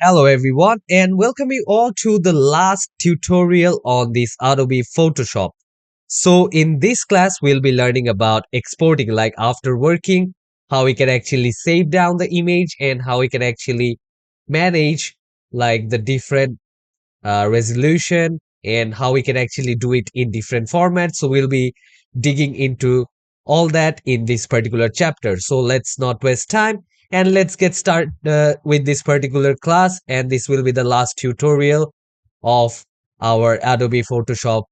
Hello everyone and welcome you all to the last tutorial on this Adobe Photoshop. So in this class we'll be learning about exporting, like after working, how we can actually save down the image and how we can actually manage like the different resolution and how we can actually do it in different formats. So we'll be digging into all that in this particular chapter. So let's not waste time and let's get started with this particular class. And this will be the last tutorial of our Adobe Photoshop.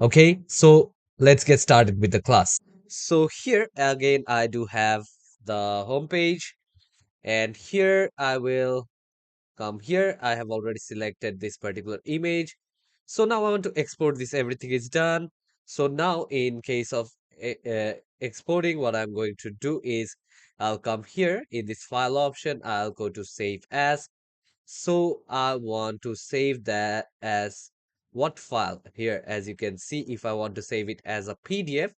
Okay, so let's get started with the class. So here again, I do have the home page, and here I will come here. I have already selected this particular image. So now I want to export this. Everything is done. So now in case of exporting, what I'm going to do is I'll come here in this file option. I'll go to save as. So I want to save that as what file here. As you can see, if I want to save it as a PDF,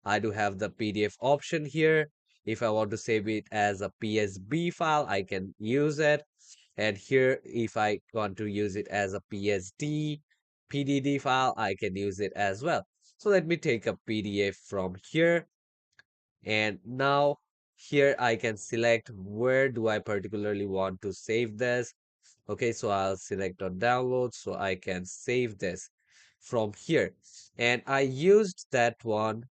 I do have the PDF option here. If I want to save it as a PSB file, I can use it. And here, if I want to use it as a PSD, PDD file, I can use it as well. So let me take a PDF from here. And now here I can select where do I particularly want to save this. Okay, so I'll select on download so I can save this from here. And I used that one.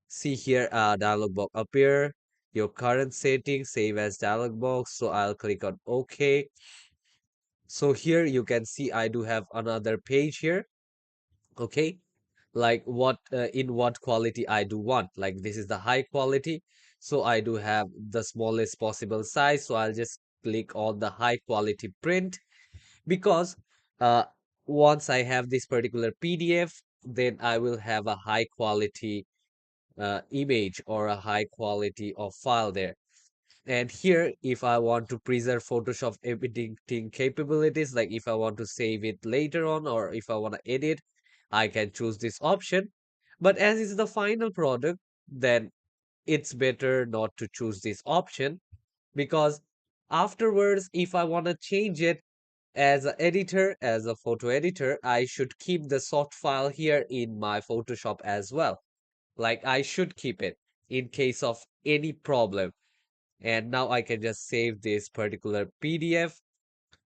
See here, dialog box appear, your current setting, save as dialog box. So I'll click on OK. So here you can see I do have another page here. Okay, like what in what quality I do want. Like this is the high quality. So I do have the smallest possible size. So I'll just click on the high quality print because uh, once I have this particular PDF, then I will have a high quality image or a high quality of file there. And here, if I want to preserve Photoshop editing capabilities, like if I want to save it later on or if I want to edit, I can choose this option. But as it's the final product, then it's better not to choose this option because afterwards, if I want to change it as an editor, as a photo editor, I should keep the soft file here in my Photoshop as well. Like I should keep it in case of any problem. And now I can just save this particular PDF.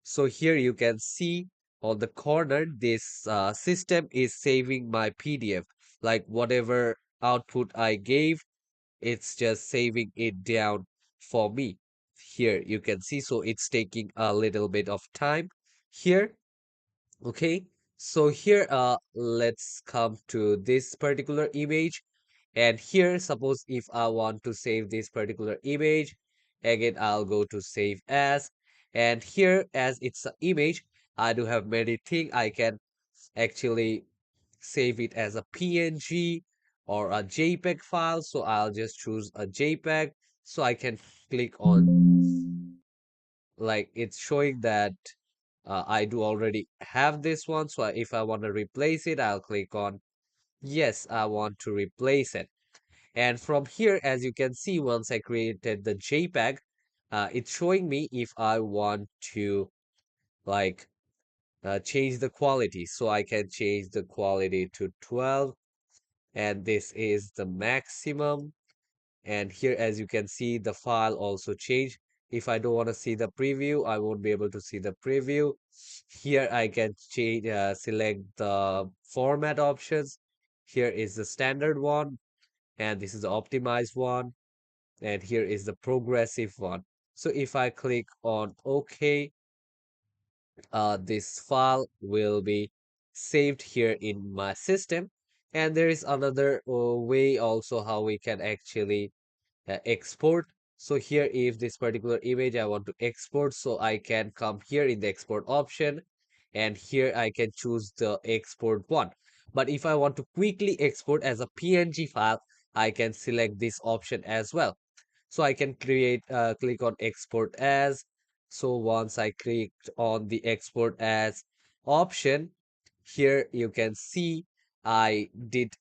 So here you can see on the corner, this system is saving my PDF. Like whatever output I gave, it's just saving it down for me. Here you can see, so it's taking a little bit of time here. Okay, so here let's come to this particular image. And here, suppose if I want to save this particular image, again, I'll go to save as. And here, as it's an image, I do have many things. I can actually save it as a PNG or a JPEG file. So I'll just choose a JPEG. So I can click on, like it's showing that I do already have this one. So if I want to replace it, I'll click on yes, I want to replace it. And from here, as you can see, once I created the JPEG, it's showing me if I want to like change the quality. So I can change the quality to 12, and this is the maximum. And here, as you can see, the file also changed. If I don't want to see the preview, I won't be able to see the preview. Here I can change, select the format options. Here is the standard one, and this is the optimized one, and here is the progressive one. So if I click on OK, this file will be saved here in my system. And there is another way also how we can actually export. So here, if this particular image I want to export, so I can come here in the export option, and here I can choose the export one. But if I want to quickly export as a PNG file, I can select this option as well. So I can click on export as. So once I clicked on the export as option, here you can see I did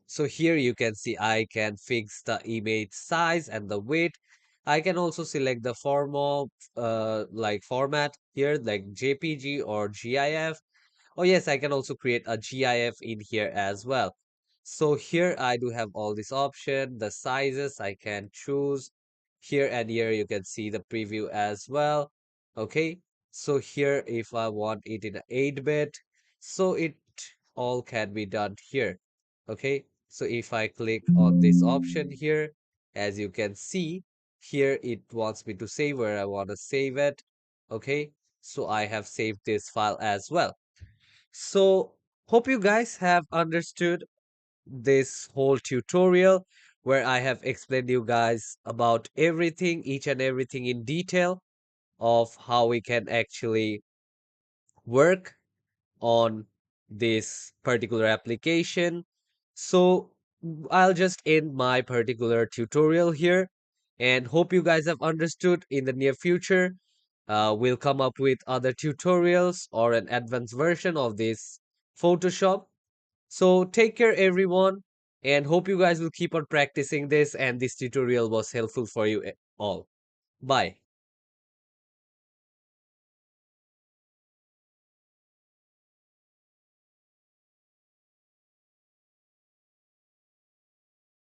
So here you can see I can fix the image size and the weight. I can also select the like format here, like JPG or GIF. Oh yes, I can also create a GIF in here as well. So here I do have all this option, the sizes I can choose. Here and here you can see the preview as well. Okay, so here if I want it in 8-bit, so it all can be done here. Okay, so if I click on this option here, as you can see, here it wants me to save where I want to save it. Okay, so I have saved this file as well. So, hope you guys have understood this whole tutorial where I have explained you guys about everything, each and everything in detail of how we can actually work on this particular application. So, I'll just end my particular tutorial here and hope you guys have understood. In the near future, we'll come up with other tutorials or an advanced version of this Photoshop. So take care everyone and hope you guys will keep on practicing this and this tutorial was helpful for you all. Bye.